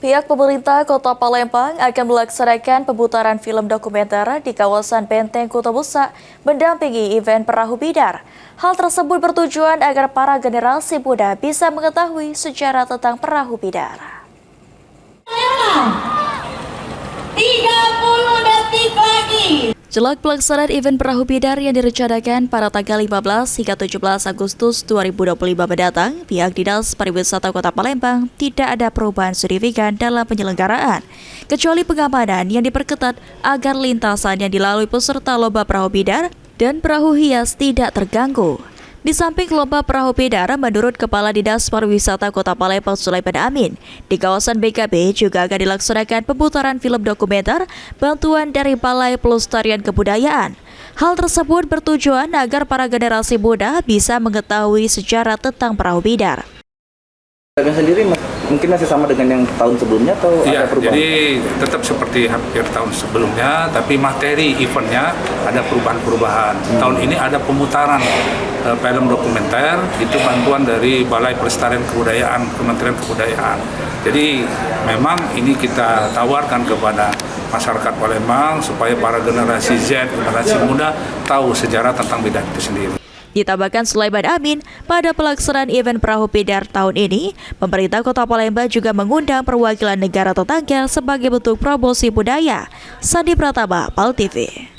Pihak pemerintah Kota Palembang akan melaksanakan pemutaran film dokumenter di kawasan Benteng Kota Busa mendampingi event Perahu Bidar. Hal tersebut bertujuan agar para generasi muda bisa mengetahui sejarah tentang Perahu Bidar. 30 detik lagi. Jelang pelaksanaan event Perahu Bidar yang direncanakan pada tanggal 15 hingga 17 Agustus 2025 mendatang, pihak Dinas Pariwisata Kota Palembang tidak ada perubahan signifikan dalam penyelenggaraan, kecuali pengamanan yang diperketat agar lintasan yang dilalui peserta lomba Perahu Bidar dan perahu hias tidak terganggu. Di samping lomba Perahu Bidar, menurut Kepala Dinas Pariwisata Kota Palembang Sulaiman Amin, di kawasan BKB juga akan dilaksanakan pemutaran film dokumenter bantuan dari Balai Pelestarian Kebudayaan. Hal tersebut bertujuan agar para generasi muda bisa mengetahui sejarah tentang Perahu Bidar. Sendiri mungkin masih sama dengan yang tahun sebelumnya atau ada perubahan? Jadi tetap seperti hampir tahun sebelumnya, tapi materi eventnya ada perubahan-perubahan. Tahun ini ada pemutaran film dokumenter, itu bantuan dari Balai Pelestarian Kebudayaan, Kementerian Kebudayaan. Jadi memang ini kita tawarkan kepada masyarakat Palembang supaya para generasi Z, generasi muda tahu sejarah tentang Bidar itu sendiri. Ditambahkan Sulaiman Amin, pada pelaksanaan event Perahu Bidar tahun ini, pemerintah Kota Palembang juga mengundang perwakilan negara tetangga sebagai bentuk promosi budaya. Sandi Pratama, PAL TV.